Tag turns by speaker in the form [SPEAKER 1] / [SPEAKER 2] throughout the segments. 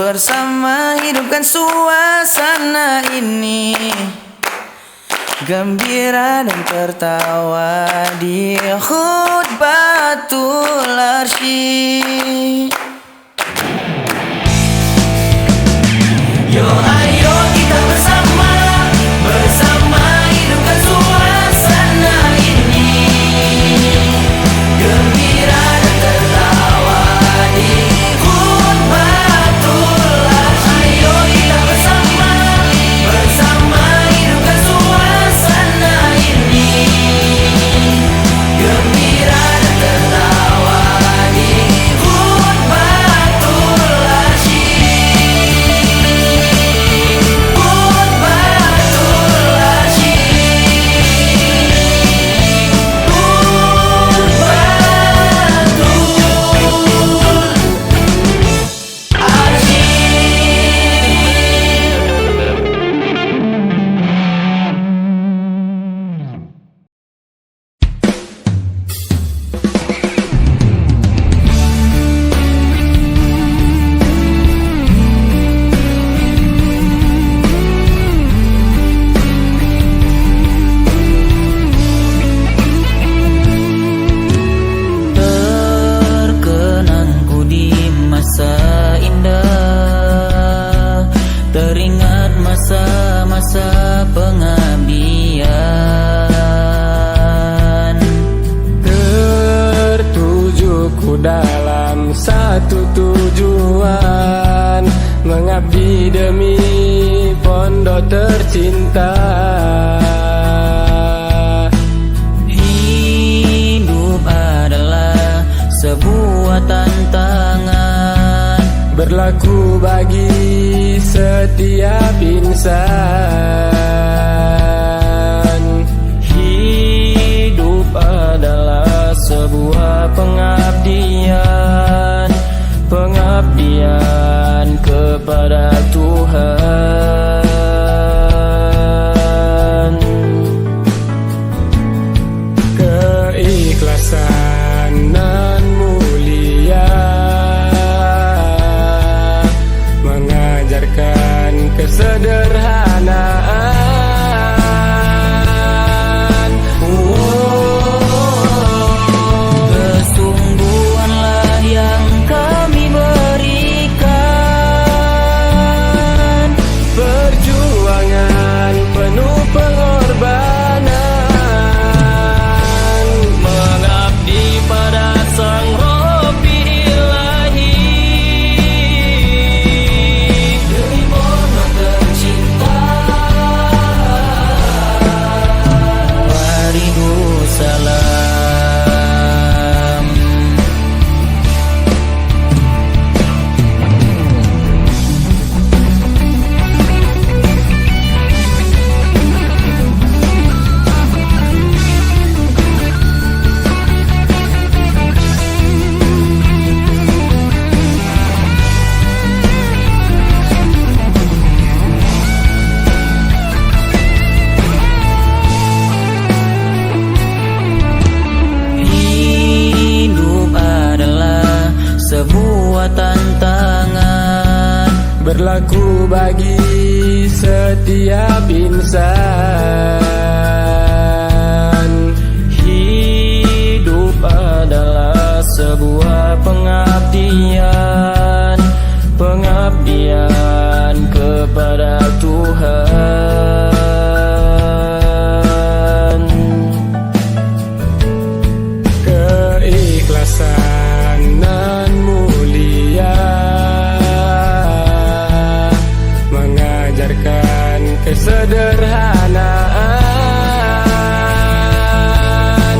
[SPEAKER 1] bersama hidupkan suasana ini, gembira dan tertawa di khutbatul arsy. Yo ayo kita bersama hidupkan suasana ini, gembira dan tertawa di khutbatul arsy. Ayo kita bersama hidupkan suasana ini, gembira dan tertawa di khutbatul arsy. Masa pengabdian,
[SPEAKER 2] tertujuku dalam satu tujuan, mengabdi demi pondok tercinta.
[SPEAKER 1] Hidup adalah sebuah tantangan,
[SPEAKER 2] berlaku bagi setiap insan.
[SPEAKER 1] Hidup adalah sebuah pengabdian, pengabdian kepada Tuhan.
[SPEAKER 2] Keikhlasan nan mulia mengajarkan kesederhanaan.
[SPEAKER 1] Kesungguhanlah yang kami berikan,
[SPEAKER 2] Perjuangan penuh pengorbanan,
[SPEAKER 1] mengabdi pada Sang Rabbi Ilahi, demi pondok tercinta. Waridussalam. Hidup adalah sebuah tantangan,
[SPEAKER 2] berlaku bagi setiap insan.
[SPEAKER 1] hidup adalah sebuah pengabdian, pengabdian kepada Tuhan.
[SPEAKER 2] Keikhlasan nan mulia mengajarkan kesederhanaan.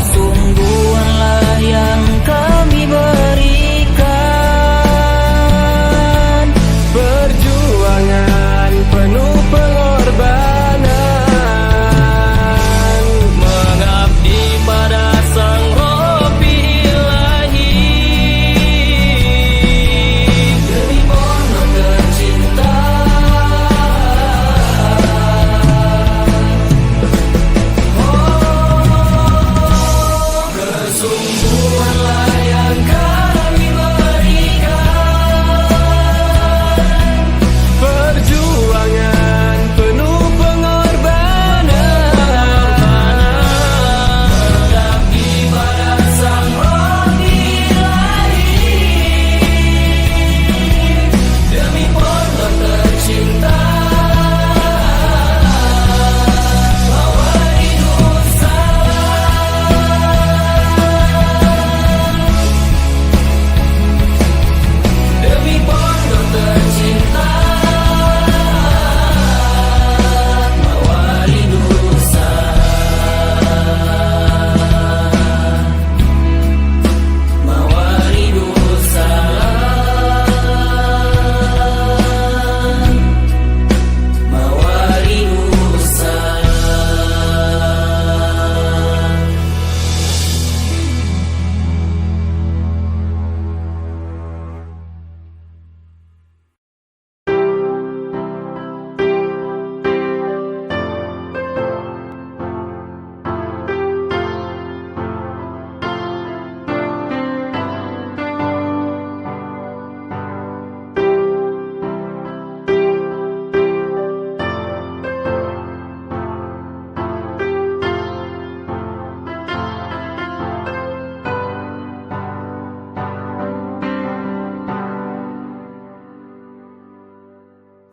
[SPEAKER 1] Kesungguhanlah yang kami berikan,
[SPEAKER 2] Perjuangan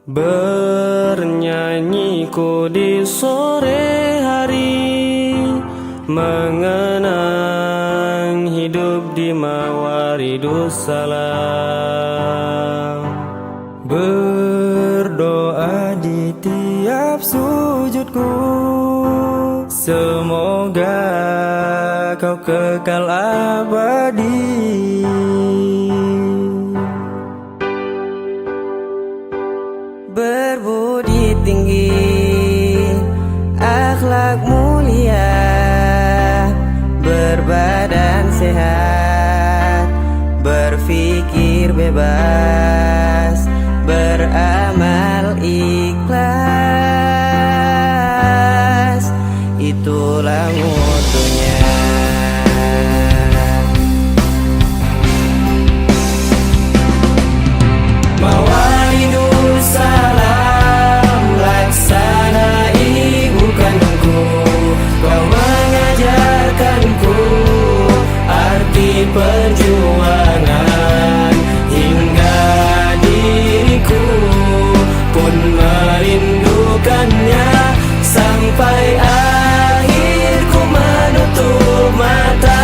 [SPEAKER 2] Bernyanyiku di sore hari, mengenang hidup di Mawaridus Salam. Berdoa di tiap sujudku, semoga kau kekal abadi.
[SPEAKER 3] Berbudi tinggi, akhlak mulia, berbadan sehat, berpikir bebas, beramal ikhlas, itulah mutunya. Mawaridus Salam, laksanai bukan aku, kau mengajarkanku arti perjuangan, hingga diriku pun merindukannya sampai akhirku menutup mata.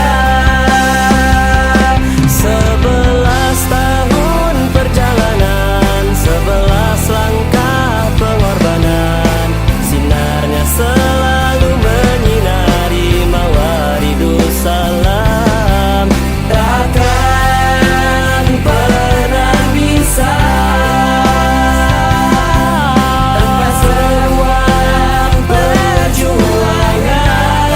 [SPEAKER 3] 11 tahun perjalanan, 11 langkah pengorbanan, sinarnya selalu menyinari Mawaridus Salam. Takkan pernah bisa tanpa sebuah perjuangan.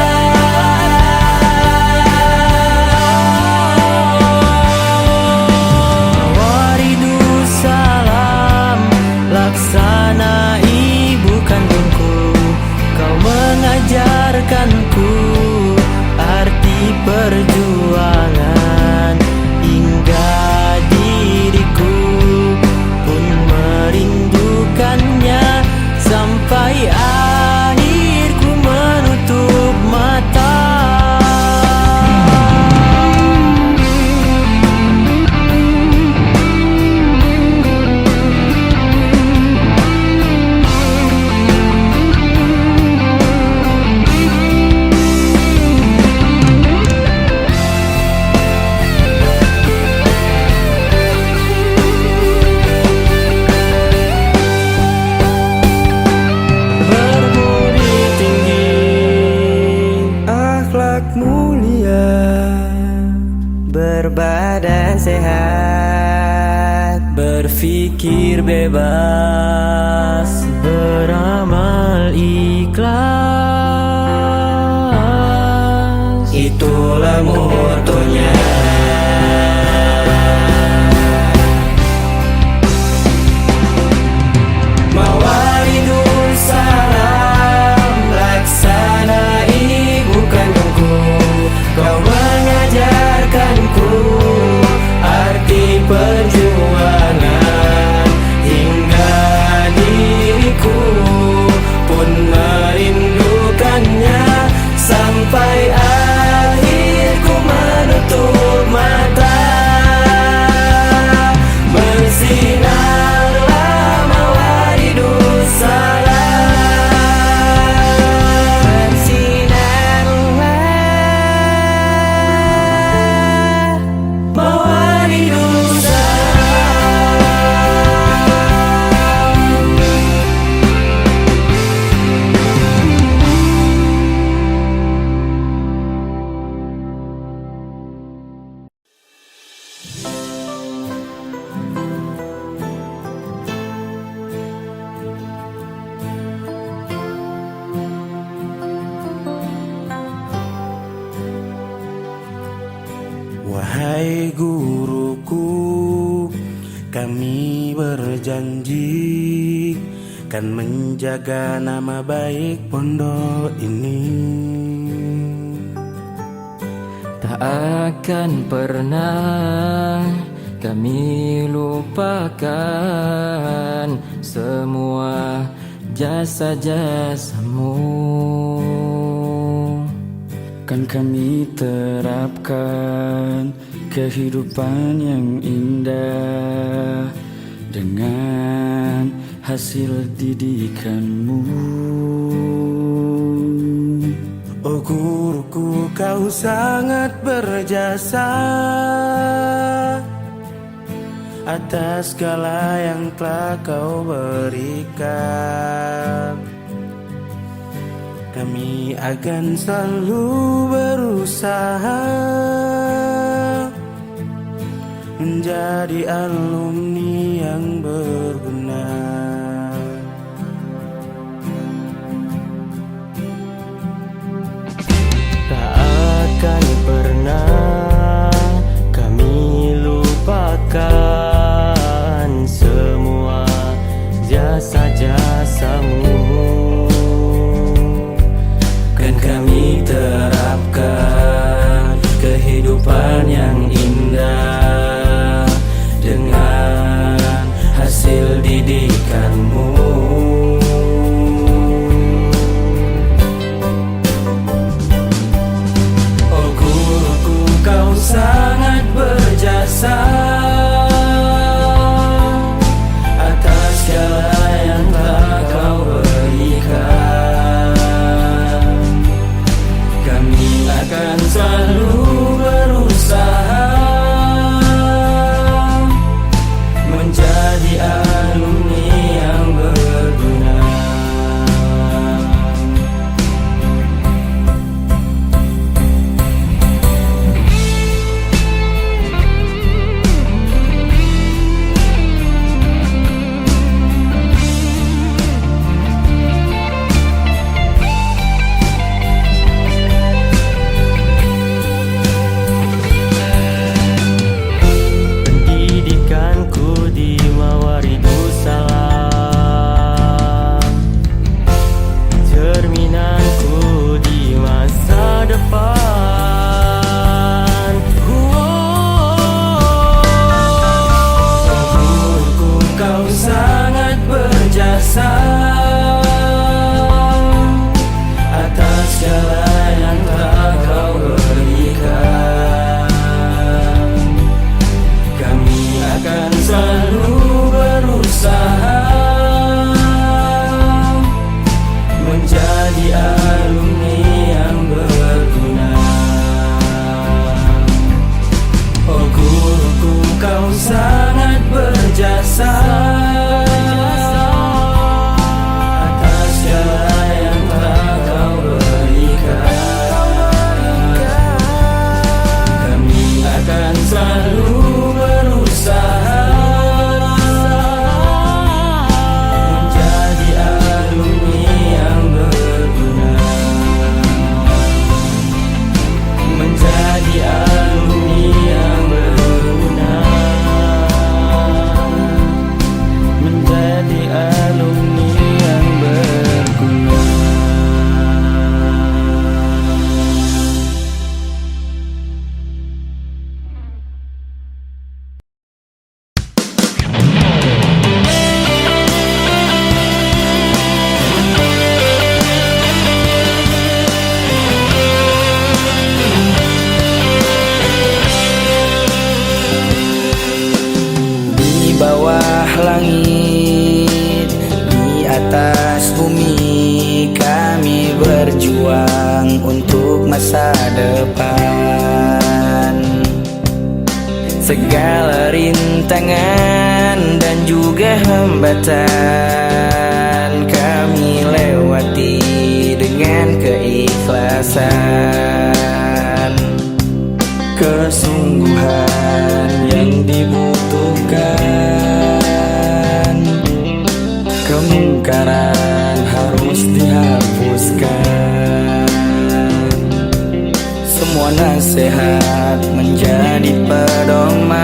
[SPEAKER 3] Mawaridus Salam, laksanai bukan dengku, kau mengajarkanku arti perjuangan, hingga diriku pun merindukannya sampai akhirku menutup mata. Berbudi tinggi, akhlak mulia, berbadan sehat, berpikir bebas, beramal ikhlas, itulah mutunya. Mawaridus Salam, laksanai bukan aku, kau mengajarkanku arti perjuangan, hingga diriku pun merindukannya sampai akhirku menutup mata. Bersinarlah Mawaridus Salam, bersinarlah Mawaridus Salam.
[SPEAKER 2] Wahai guruku, kami berjanji kan menjaga nama baik pondok ini.
[SPEAKER 1] Tak akan pernah kami lupakan semua jasa-jasamu.
[SPEAKER 4] Kan kami terapkan kehidupan yang indah dengan hasil didikanmu.
[SPEAKER 2] Oh guruku, kau sangat berjasa atas segala yang telah kau berikan. Kami akan selalu berusaha menjadi alumni yang berguna.
[SPEAKER 1] Tak akan pernah kami lupakan semua jasa-jasamu. Kan kami terapkan kehidupan yang indah dengan hasil didikanmu. Oh guruku, kau sangat berjasa atas segala yang telah kau berikan. Kami akan selalu berusaha menjadi alumni yang berguna. Pendidikanku di Mawaridussalam, cerminanku di masa depan. Guruku, kau sangat berjasa atas segala yang telah kau berikan. Kami akan selalu berusaha menjadi alumni yang berguna. Oh guruku, kau sangat berjasa atas segala yang telah kau berikan. Kami akan selalu berusaha menjadi alumni yang berguna. Menjadi alumni yang berguna. Menjadi alumni yang berguna.
[SPEAKER 3] Di bawah langit, di atas bumi, kami berjuang untuk masa depan. Segala rintangan dan juga hambatan kami lewati dengan keikhlasan. Kesungguhan yang dibutuhkan, kemungkaran harus dihapuskan. Semua nasihat menjadi pedoman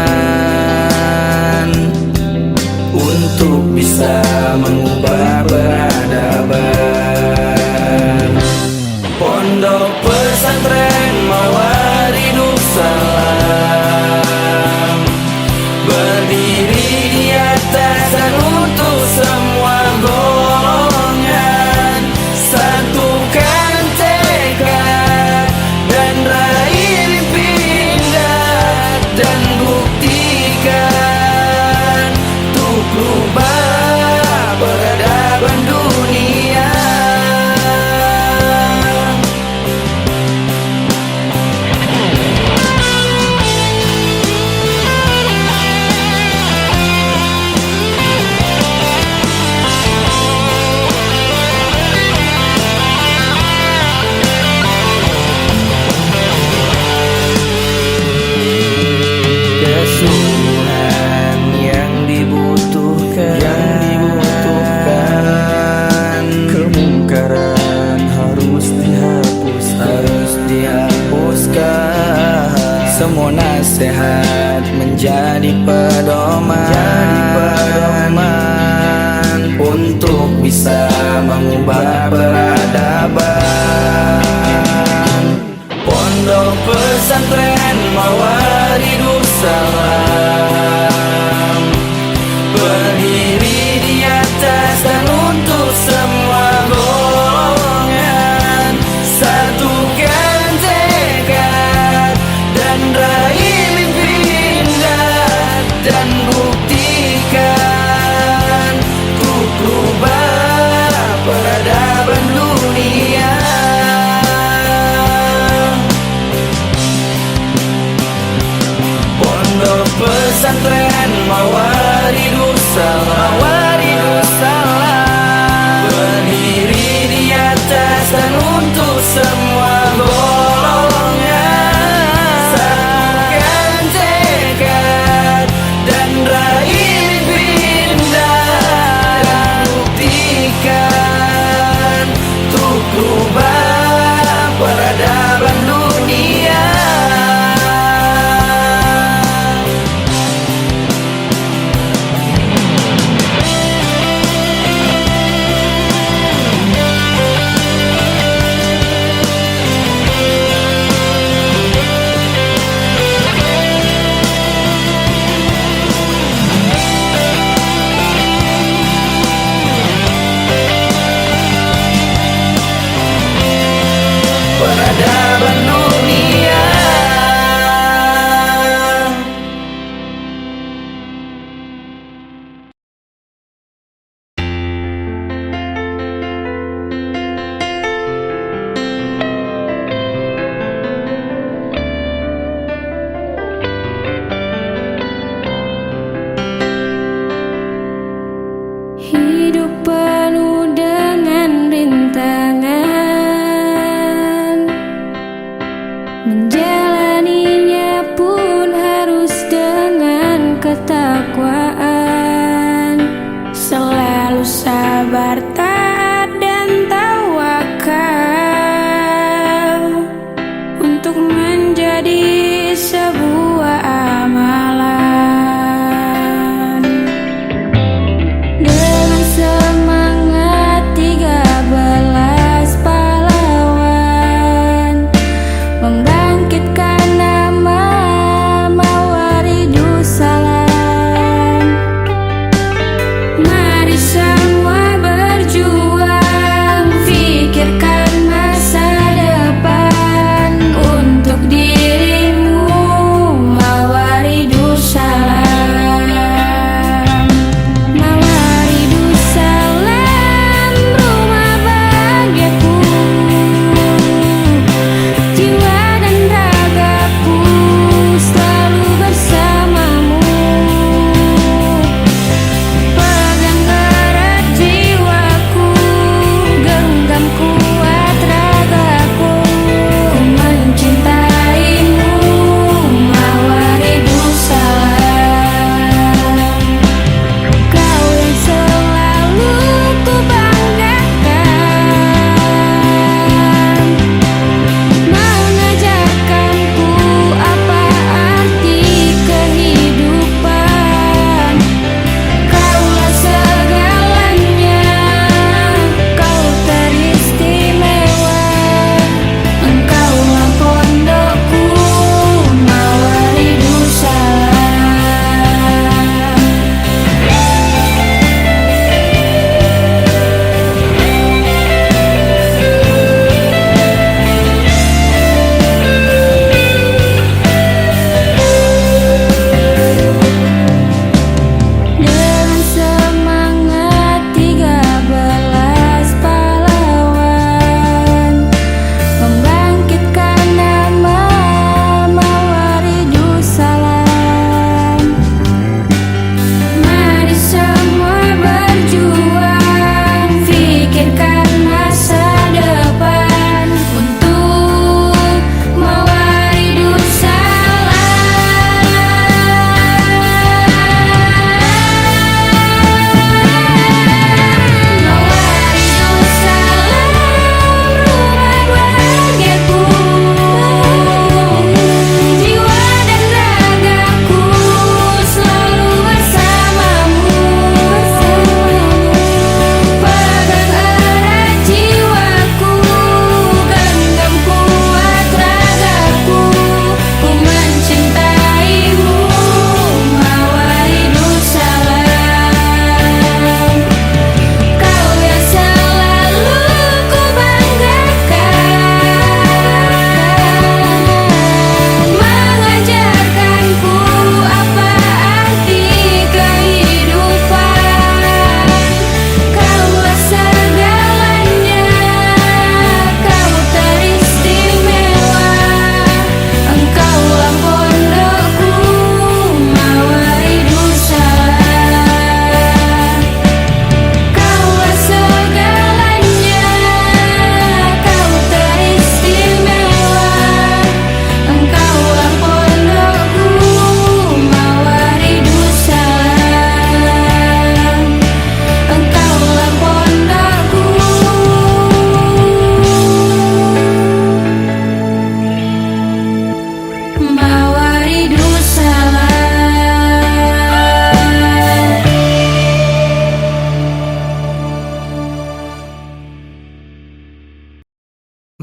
[SPEAKER 3] untuk bisa mengubah peradaban. Pondok Pesantren Mawaridussalam menjadi pedoman untuk bisa mengubah peradaban. Pondok Pesantren Mawaridus Salam berdiri di atas dan untuk semua golongan. Satukan tekad dan raih mimpi indah, dan buktikan untuk rubah peradaban dunia. Pondok Pesantren Mawaridus Salam berdiri di atas dan untuk semua golongan. Satukan tekad dan raih mimpi indah, dan buktikan untuk rubah peradaban dunia. Peradaban dunia.
[SPEAKER 5] Hidup penuh dengan rintangan, menjalaninya pun harus dengan ketakwaan. Selalu sabar, taat dan tawakal untuk menjadi sebuah amalan. Dengan semangat 13 pahlawan membangkitkan nama Mawaridus Salam.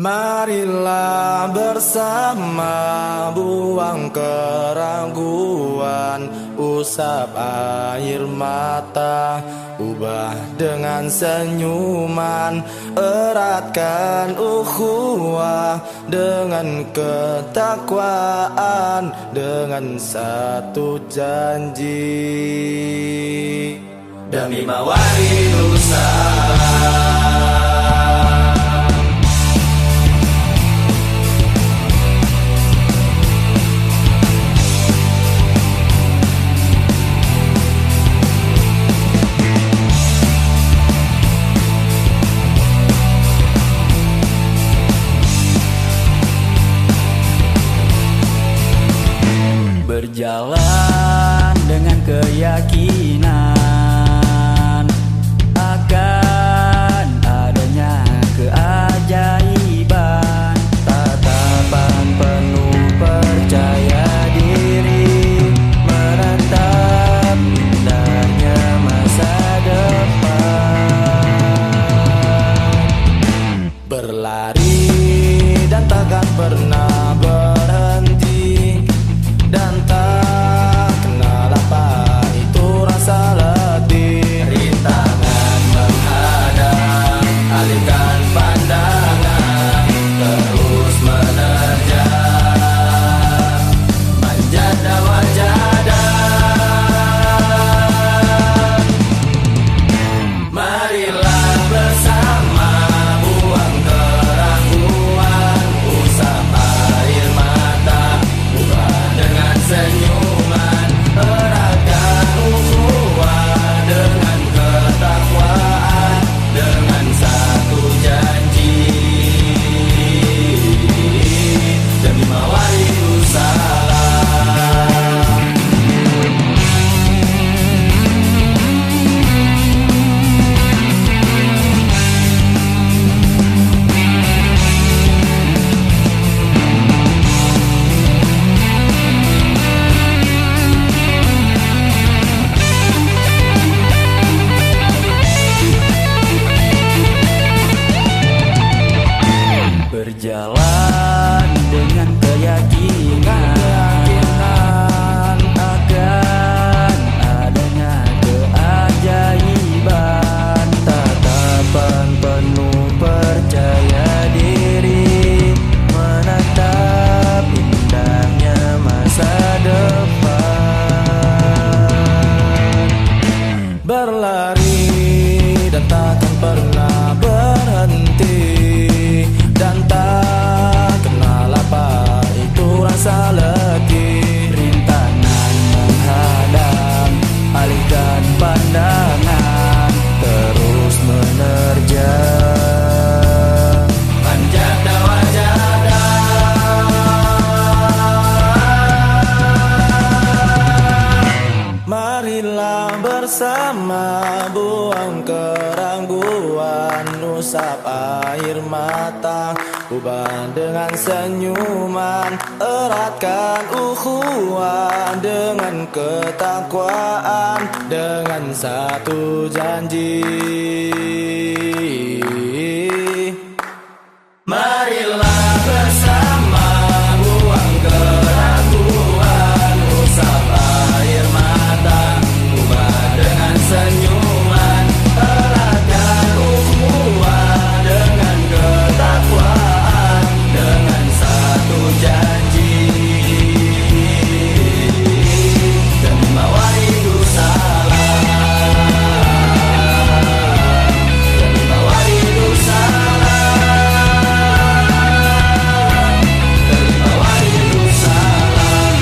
[SPEAKER 2] Marilah bersama buang keraguan, usap air mata, ubah dengan senyuman, eratkan ukhuwah dengan ketakwaan, dengan satu janji demi mawari nusa.
[SPEAKER 4] Berjalan dengan keyakinan akan adanya keajaiban,
[SPEAKER 1] Tatapan penuh percaya diri, menatap indahnya masa depan.
[SPEAKER 2] Berlari dan takkan pernah berhenti, dan tak kenal apa itu rasa letih. Rintangan menghadang, alihkan pandangan, terus menerjang, manjada wajadan. Marilah bersama buang keraguan, usap air mata, ubah dengan senyuman, eratkan ukhuwah dengan ketakwaan, dengan satu janji demi mawari salam.
[SPEAKER 4] berjalan dengan keyakinan akan adanya keajaiban.
[SPEAKER 1] Tatapan penuh percaya diri, menatap indahnya masa depan.
[SPEAKER 2] Berlari dan takkan pernah berhenti, dan tak kenal apa itu rasa letih.
[SPEAKER 4] Rintangan menghadang, alihkan pandangan,
[SPEAKER 1] Terus menerjang,
[SPEAKER 2] Manjada wajadan. Marilah bersama buang keraguan, usap air mata, ubah dengan senyuman, eratkan ukhuwah dengan ketakwaan, dengan satu janji. Marilah bersama buang keraguan, usap air mata, ubah dengan senyuman, eratkan ukhuwah dengan ketakwaan, dengan satu janji demi mawari salam, demi mawari salam, demi mawari salam.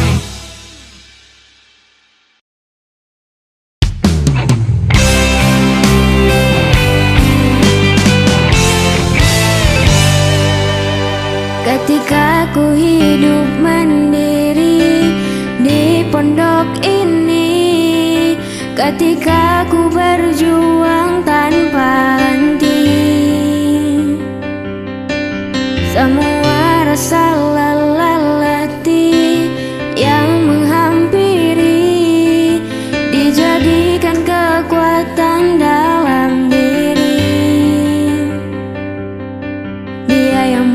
[SPEAKER 5] Ketika ku hidup mandiri di pondok ini, ketika ku berjuang tanpa henti, semua rasa lelah letih yang menghampiri dijadikan kekuatan dalam diri. Dia yang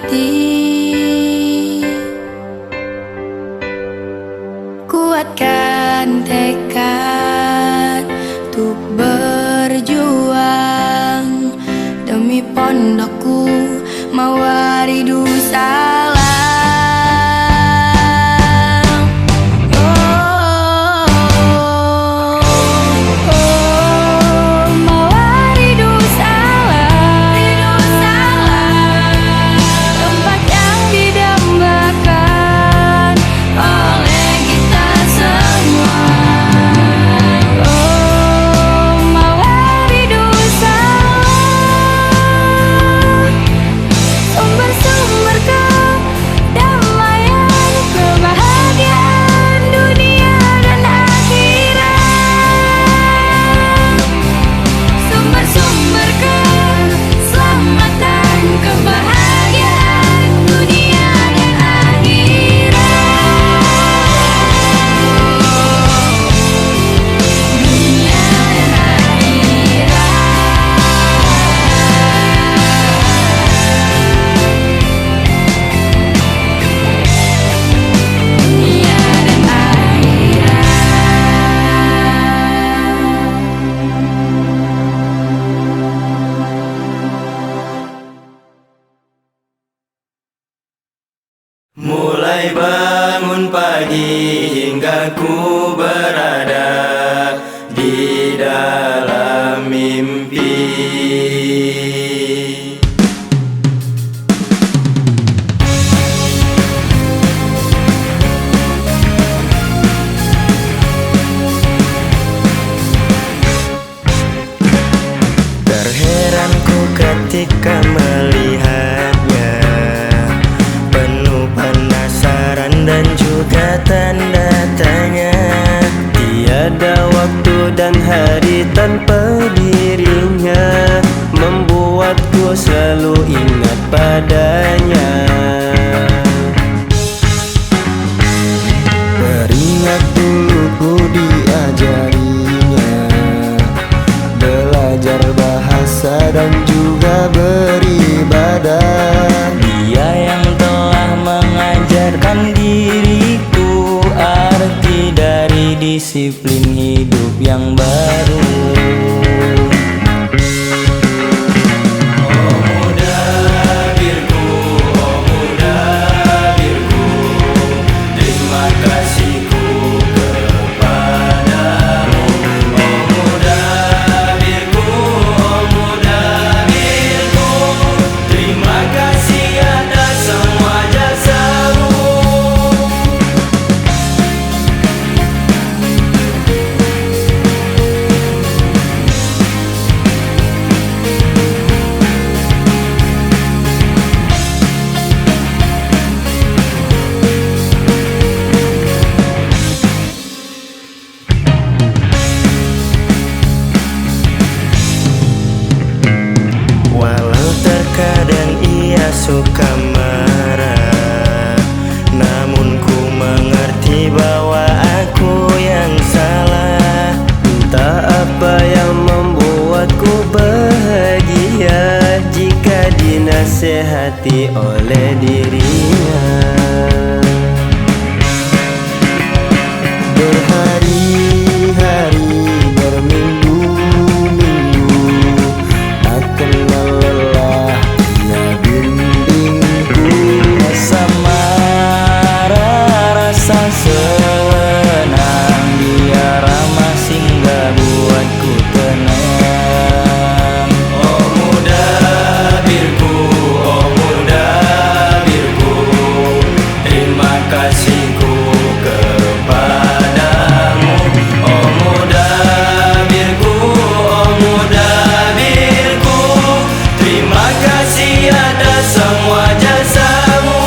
[SPEAKER 5] hati. Kuatkan tekad untuk berjuang demi pondokku, Mawaridu salam. Mawaridu salam, tempat yang didambakan oleh kita semua. Mawaridu salam, sumber-sumber kedamaian, kebahagiaan dunia dan akhirat. Sumber-sumber keselamatan, kebahagiaan dunia dan akhirat. Dunia dan
[SPEAKER 1] Mulai bangun pagi hingga ku berada di dalam mimpi. Terheranku ketika melihatnya, penuh penasaran dan juga tanda tanya. Tiada waktu dan hari tanpa dirinya, membuatku selalu ingat padanya. Teringat dulu ku diajarinya, belajar bahasa dan juga beribadah. Dia yang telah mengajarkan diriku arti dari disiplin hidup yang baru. Oh mudabirku, oh mudabirku, terima kasihku kepadamu. Oh mudabirku, oh mudabirku, terima kasih atas semua jasamu. Walau terkadang ia suka marah, namun ku mengerti bahwa aku yang salah. Entah apa yang membuatku bahagia jika dinasehati oleh dirinya. Berhari-hari, berminggu-minggu, tak kenal lelah ia bimbingku. Rasa marah, rasa senang, dia ramah sehingga buatku tenang. Oh mudabirku, oh mudabirku, terima kasihku kepadamu. Oh mudabirku, oh mudabirku, terima kasih atas semua jasamu.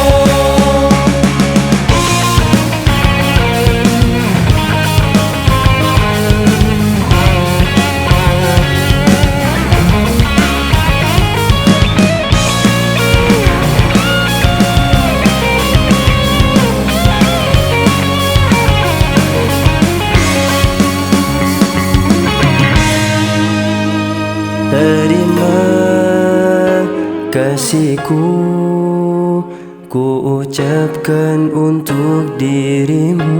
[SPEAKER 1] Terima kasihku ku ucapkan untuk dirimu.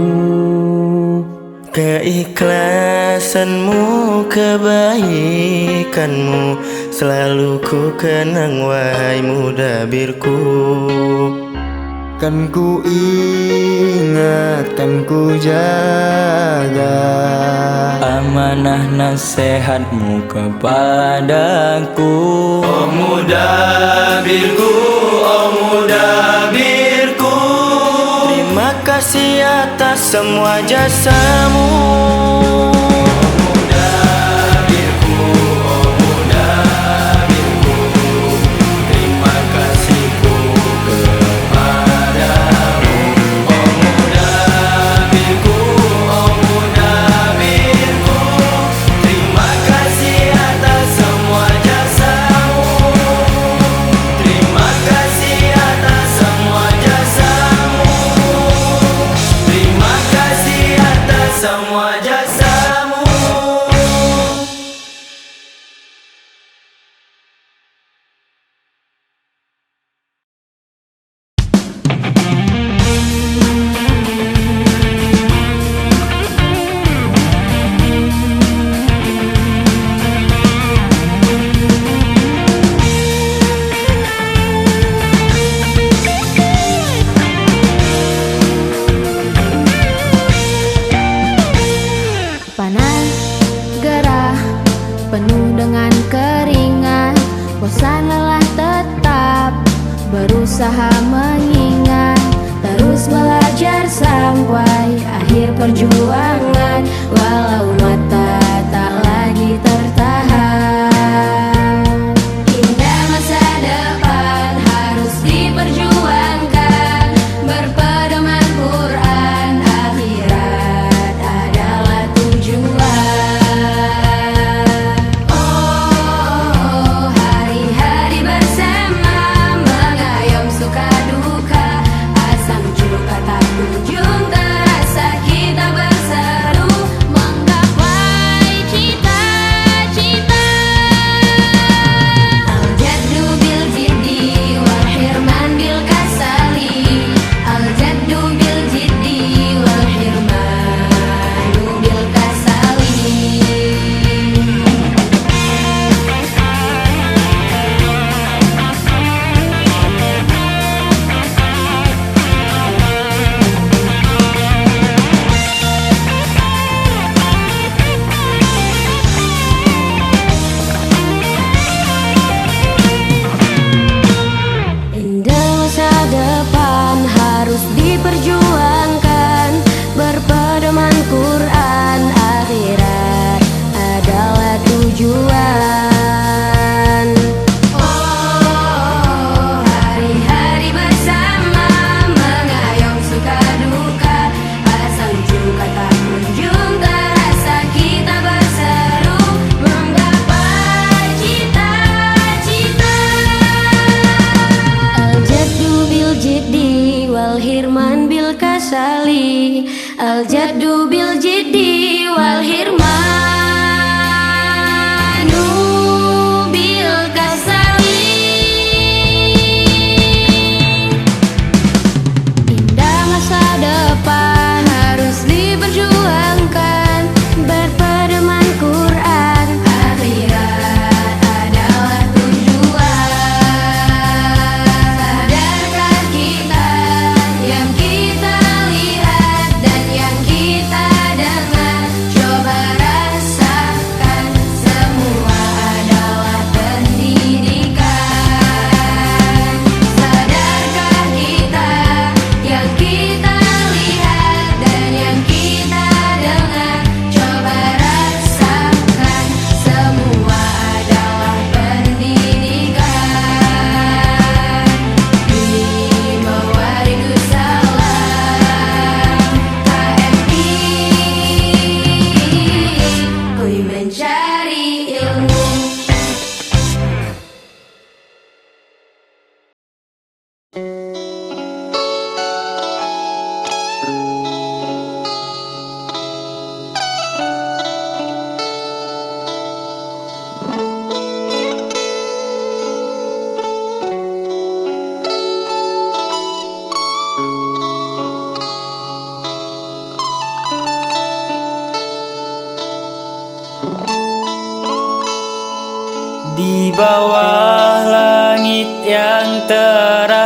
[SPEAKER 1] Keikhlasanmu, kebaikanmu selalu ku kenang, wahai mudabirku. Kan ku ingat, kan ku jaga amanah nasihatmu kepadaku.
[SPEAKER 3] Oh mudabirku, oh mudabirku,
[SPEAKER 1] Terima kasih atas semua jasamu.
[SPEAKER 3] semua jasamu.
[SPEAKER 5] Panas, gerah, penuh dengan keringat, bosan lelah tetap berusaha mengingat, terus belajar sampai akhir perjuangan, walau mata tak lagi tertahan. Indah masa depan harus diperjuangkan, berpedoman Quran, akhirat adalah tujuan. Oh, hari-hari bersama, mengayom suka duka, asam juga tak kunjung terasa, kita berseru menggapai cita-cita. Al-jaddu bil jiddi wal hirman bil kasali, al-jaddu bil jiddi wal hirmanu bil kasali. Indah masa depan harus diperjuangkan, berpedoman Quran, akhirat adalah tujuan. Oh, hari-hari bersama, mengayom suka duka, asal juga tak kunjung terasa, kita berseru menggapai cita-cita. Al-jaddu bil jiddi wal hirman bil kasali, al-jaddu bil jiddi wal hirmanu bil kasali. Indah masa depan harus diperjuangkan, berpedoman Quran, akhirat adalah tujuan. Sadarkah kita yang kita lihat dan yang kita dengar, coba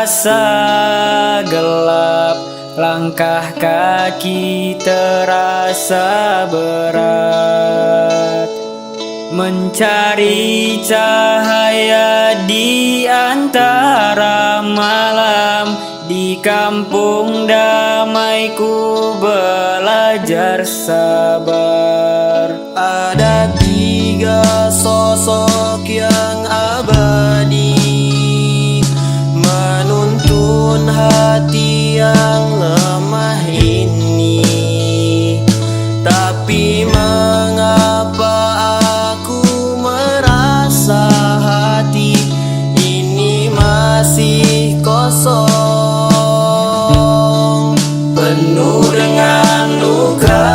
[SPEAKER 1] terasa gelap, langkah kaki terasa berat, mencari cahaya di antara malam. Di kampung damai ku belajar sabar.
[SPEAKER 2] Ada tiga sosok yang abadi, menuntun hati yang lemah ini. Tapi mengapa aku merasa hati ini masih kosong, penuh dengan luka.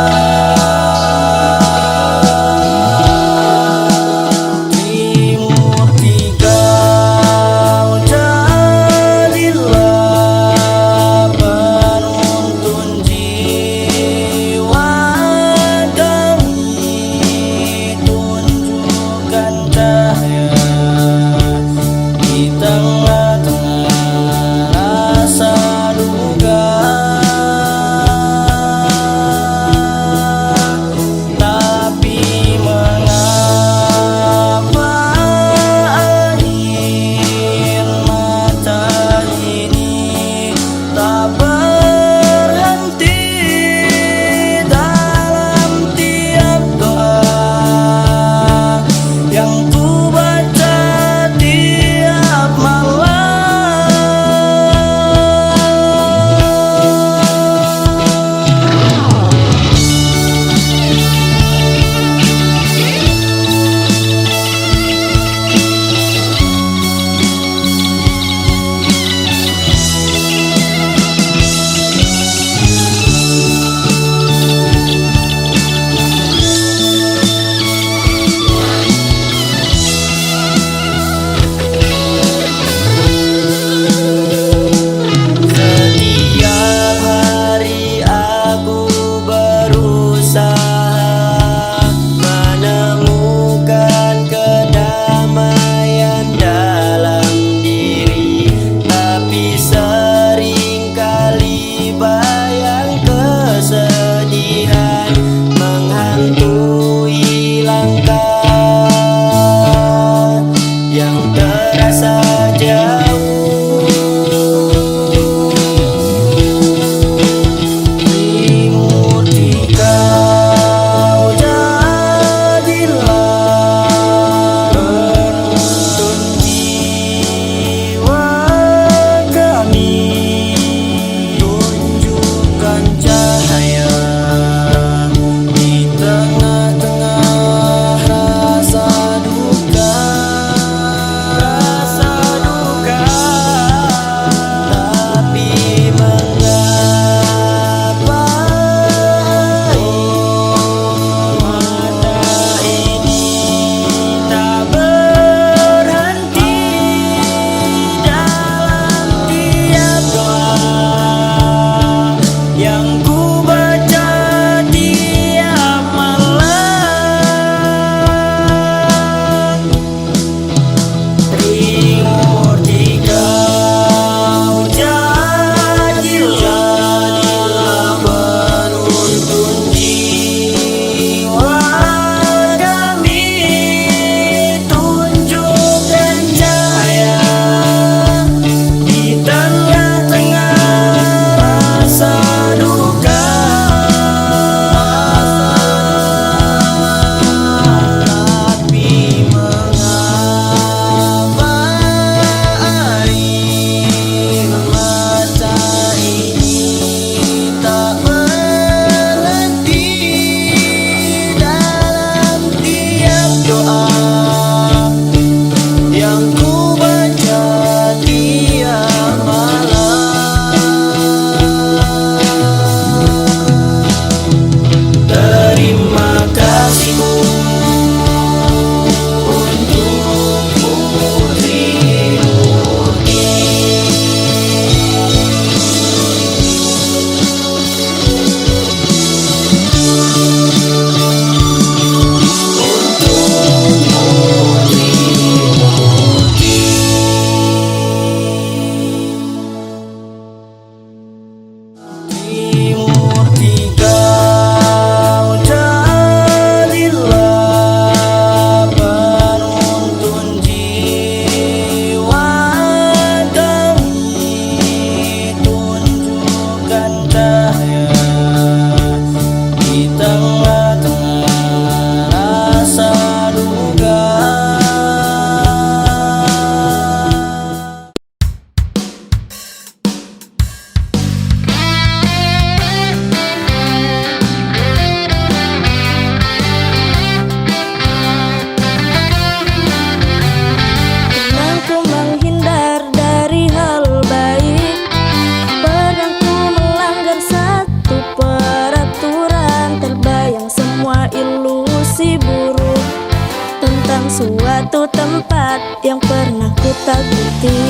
[SPEAKER 5] suatu tempat yang pernah ku takuti.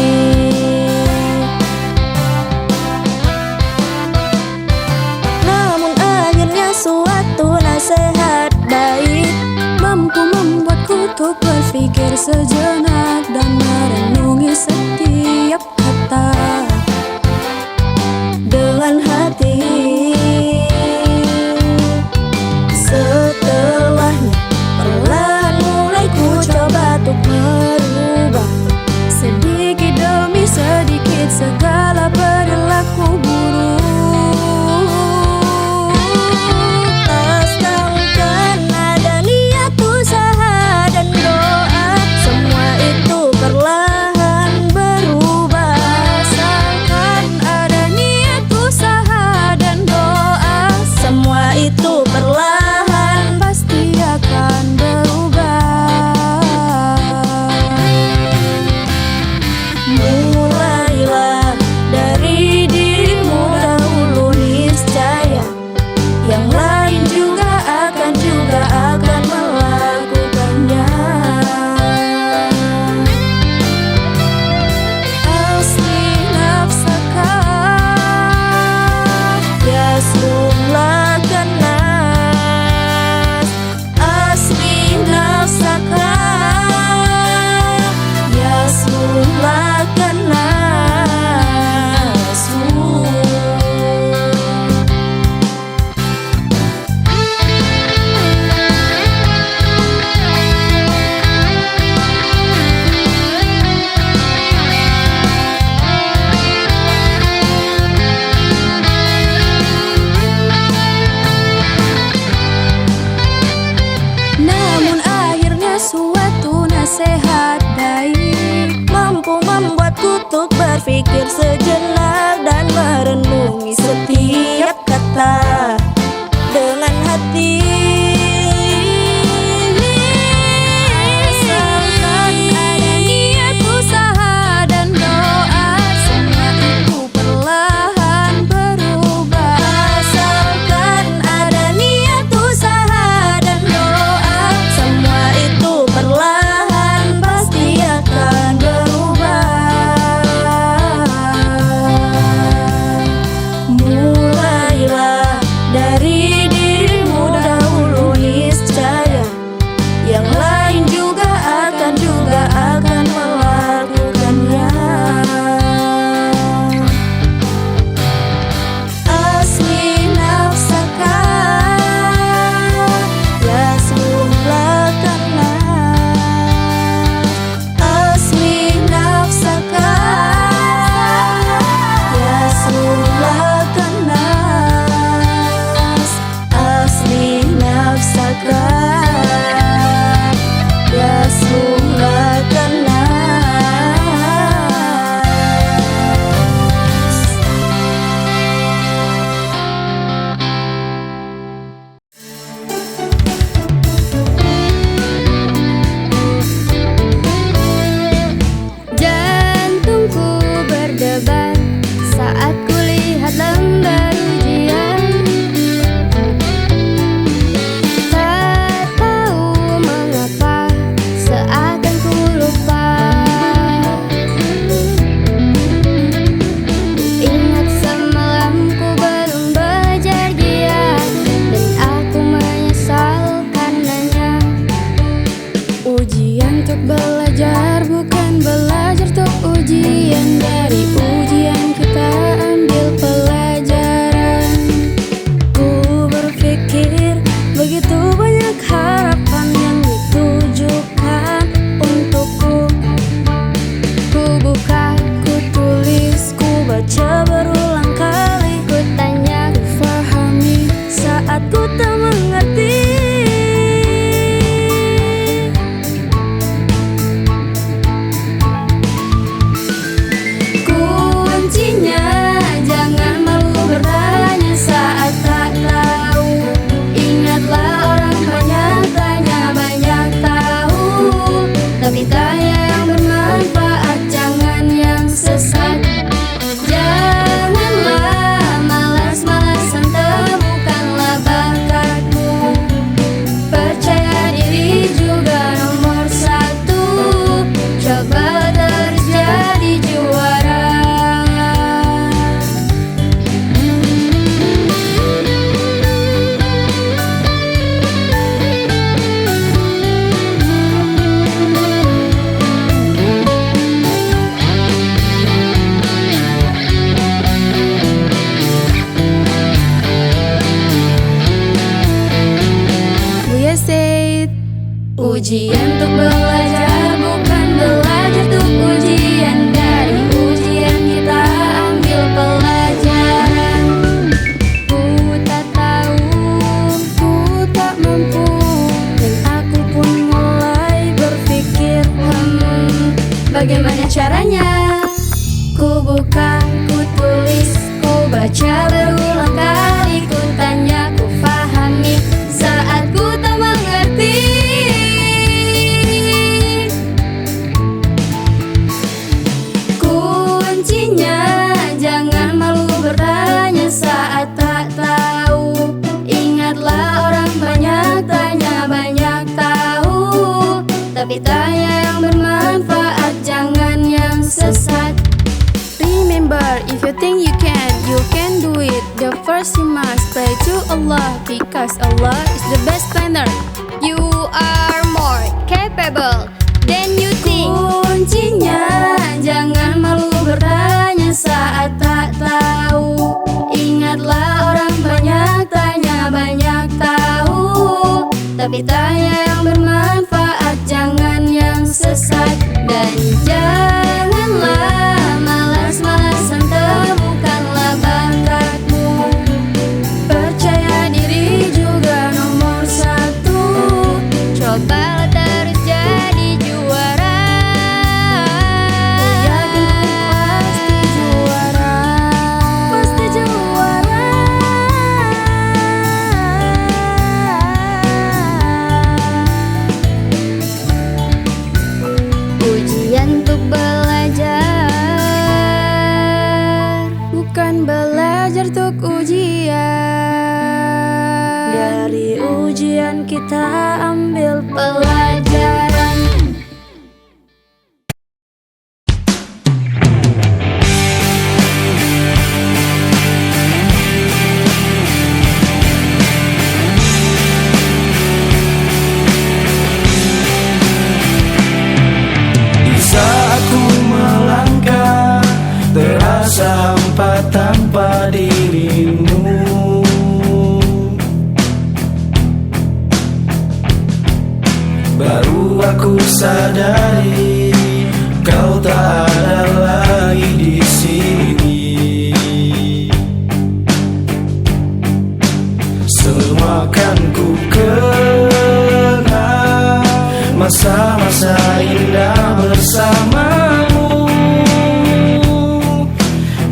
[SPEAKER 5] Namun akhirnya suatu nasihat baik mampu membuatku untuk berpikir sejenak dan merenungi setiap kata dengan hati. Setelahnya perlahan mulai ku coba untuk merubah sedikit demi sedikit segala perilaku buruk. Asalkan ada niat usaha dan doa, semua itu perlahan berubah. Asalkan ada niat usaha dan doa, semua itu perlahan pasti akan berubah. Mulailah dari dirimu dahulu, niscaya yang lain juga akan melakukannya. Asli nafsaka yaslumlah nas. Asli nafsaka yaslumlah nas. Namun akhirnya suatu nasihat baik mampu membuatku untuk berpikir sejenak dan merenungi setiap kata dengan hati. Asalkan ada niat usaha dan doa, semua itu perlahan berubah. Asalkan ada niat usaha dan doa, semua itu perlahan pasti akan berubah.
[SPEAKER 6] Ujian untuk belajar, bukan belajar untuk ujian. Dari ujian kita ambil pelajaran. Ku tak tahu, ku tak mampu, dan aku pun mulai berpikir, bagaimana caranya? Ku buka, ku tulis, ku baca berulang kali, ku tanya, ku pahami saat ku tak mengerti. Kuncinya jangan malu bertanya saat tak tahu. Ingatlah orang banyak tanya, banyak tahu, tapi tanya yang bermanfaat, jangan yang sesat. Remember, if you think you can do it. The first you must pray to Allah, because Allah is the best planner. You are more capable than you think. Kuncinya jangan malu bertanya saat tak tahu. Ingatlah orang banyak tanya, banyak tahu, tapi tanya yang bermanfaat, jangan yang sesat. Dan janganlah malas-malasan, temukanlah bakatmu. Percaya diri juga nomor satu. Cobalah terus jadi juara. Yakin pasti juara, pasti juara. Ujian untuk belajar, bukan belajar untuk ujian.
[SPEAKER 5] Dari ujian kita ambil
[SPEAKER 6] Pelajaran.
[SPEAKER 2] Di saat ku melangkah, terasa hampa tanpa dirimu. Baru aku sadari kau tak ada lagi di sini. Semua kan ku kenal, masa-masa indah bersamamu.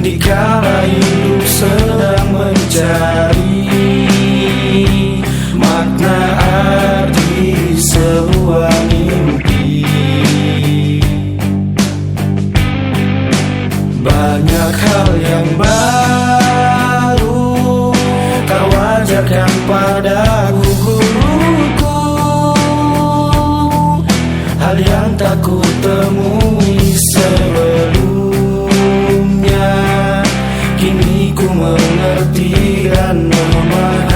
[SPEAKER 2] Dikala hidup sedang mencari makna arti sebuah mimpi. Banyak hal yang baru kau ajarkan padaku, guruku. Hal yang tak ku temui sebelumnya, kini ku mengerti dan memahami.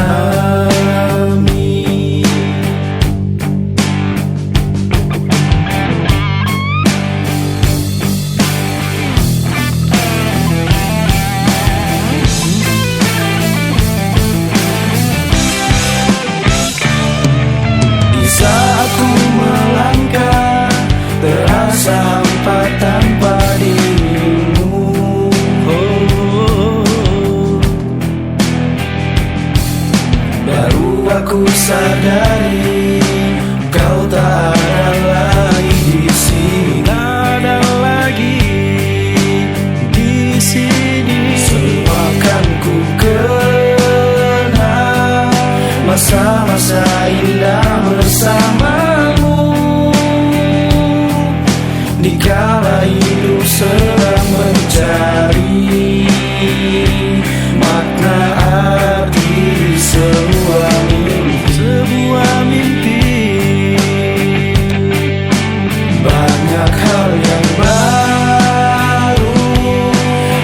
[SPEAKER 2] Di saat ku melangkah, terasa hampa tanpa dirimu. Baru aku sadari kau tak ada lagi di sini. Tak ada lagi di sini. Semua kan ku kenal, masa-masa indah bersamamu. Dikala hidup sedang mencari makna arti sebuah mimpi. Banyak hal yang baru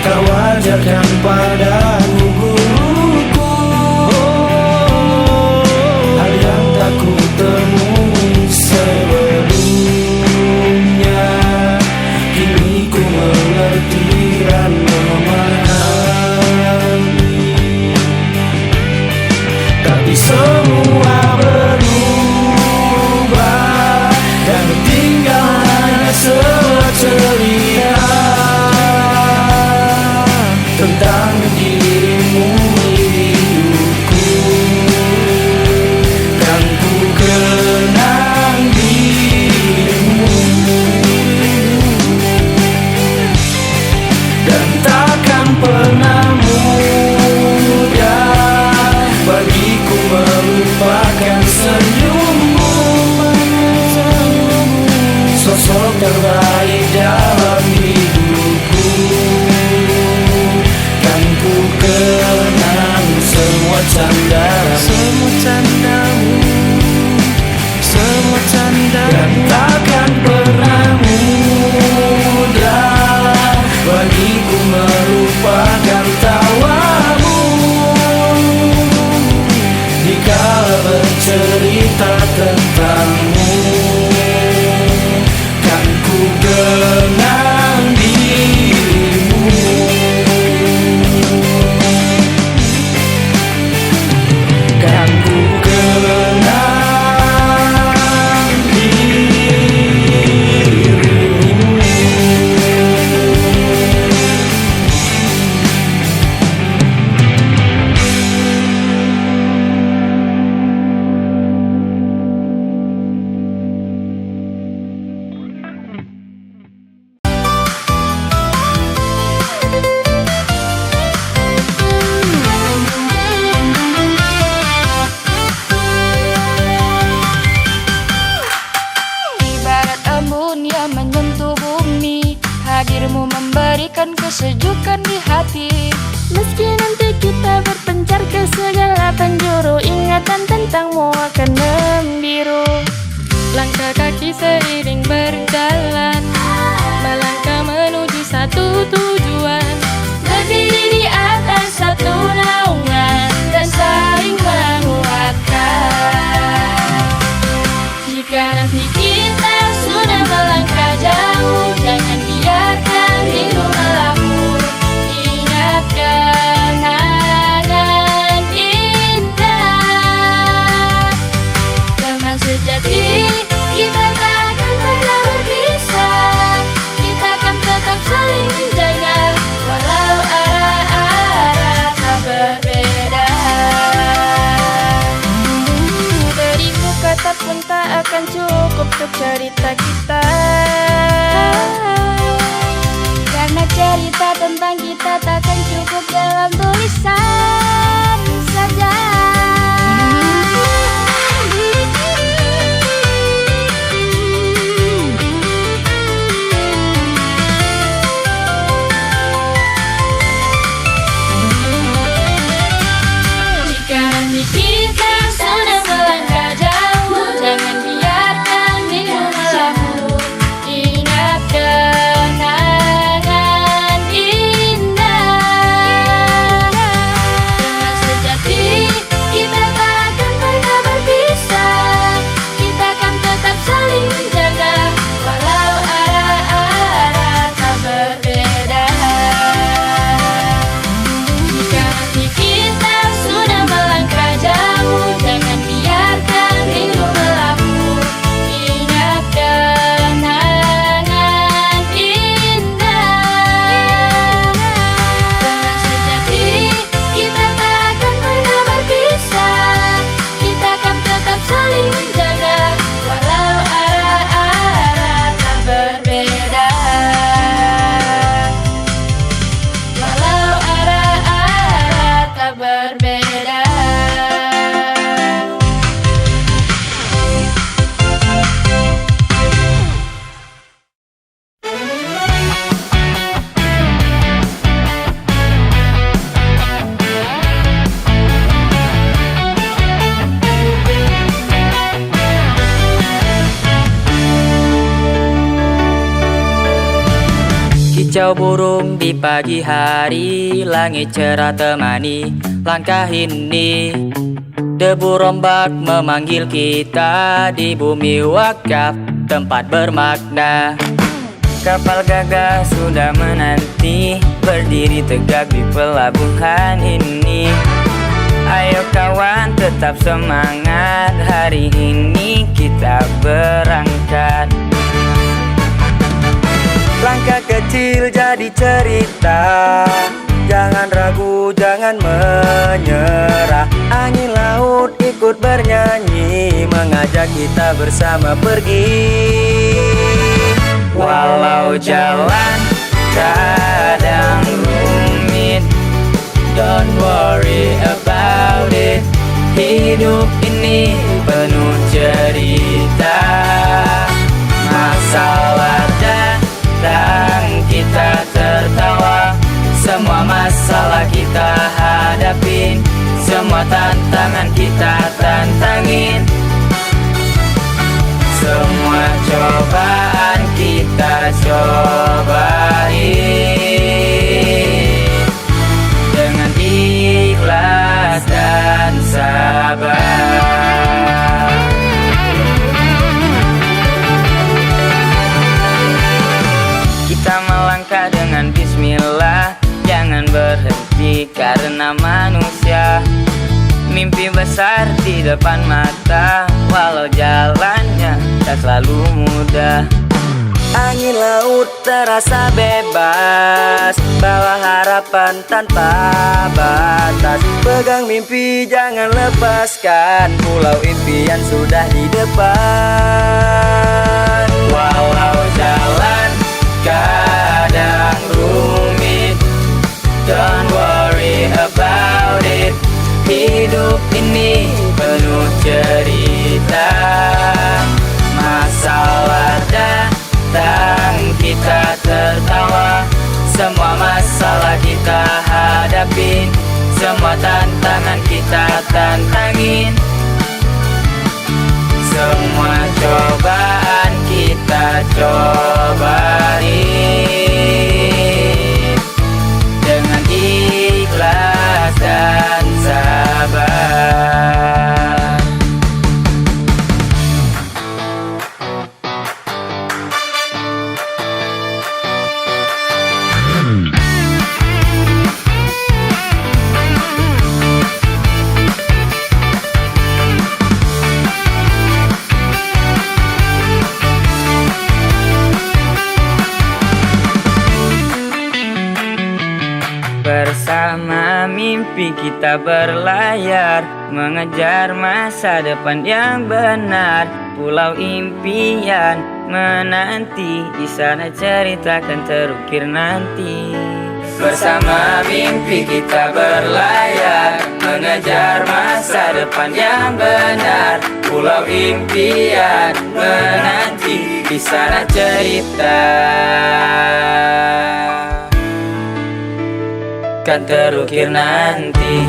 [SPEAKER 2] kau ajarkan padaku, guruku. Hal yang tak ku temui sebelumnya, kini ku mengerti dan memahami. Tapi semua berubah candamu, semua canda dan takkan pernah mudah bagiku melupakan tawamu. Dikala bercerita tentangmu, kan ku kenang dirimu. Kan ku kenang dirimu.
[SPEAKER 6] Ibarat embun yang menyentuh bumi, hadirmu memberikan kesejukan di hati. Meski nanti kita berpencar ke segala penjuru, ingatan tentangmu akan membiru. Langkah kaki seiring berjalan, melangkah menuju satu tujuan, berdiri di atas satu naungan dan saling menguatkan. Jika nanti kita sudah melangkah jauh, jangan biarkan rindu melapur. Ingat kenangan indah, teman sejati, kita tak akan pernah berpisah. Kita akan tetap saling menjaga, walau arah-arah tak berbeda. Beriku kata pun tak akan cukup untuk cerita kita, karena cerita tentang kita takkan cukup dalam tulisan saja. Jika nanti kita sudah melangkah jauh, jangan biarkan rindu melapur. Ingat kenangan indah, teman sejati, kita tak akan pernah berpisah. Kita akan tetap saling menjaga, walau arah-arah tak berbeda. Jika nanti kita sudah melangkah jauh, jangan biarkan rindu melapur. Ingat kenangan indah, teman sejati, kita tak akan pernah berpisah. Kita akan tetap saling menjaga, walau arah-arah tak berbeda. Walau arah-arah tak berbeda.
[SPEAKER 1] Kicau burung di pagi hari, langit cerah temani langkah ini. Debu rombak memanggil kita di bumi wakaf, tempat bermakna. Kapal gagah sudah menanti, berdiri tegak di pelabuhan ini. Ayo kawan tetap semangat, hari ini kita berangkat. Langkah kecil jadi cerita, jangan ragu, jangan menyerah. Angin laut ikut bernyanyi, mengajak kita bersama pergi. Walau jalan kadang rumit, don't worry about it. Hidup ini penuh cerita, masalah datang kita tertawa. Semua masalah kita hadapin semua tantangan kita tantangin, semua cobaan kita cobain dengan ikhlas dan sabar. Kita melangkah dengan bismillah, jangan berhenti karena manusia. Mimpi besar di depan mata, walau jalannya tak selalu mudah. Angin laut terasa bebas, bawa harapan tanpa batas. Pegang mimpi jangan lepaskan, pulau impian sudah di depan. Walau jalan kadang rumit, don't worry about it. Hidup ini penuh cerita, masalah datang kita tertawa, semua masalah kita hadapin, semua tantangan kita tantangin, semua cobaan kita cobain dengan ikhlas dan sabar. Bersama mimpi kita berlayar, mengejar masa depan yang benar. Pulau impian menanti, di sana cerita akan terukir nanti. Bersama mimpi kita berlayar, mengejar masa depan yang benar. Pulau impian menanti, di sana cerita kan terukir nanti.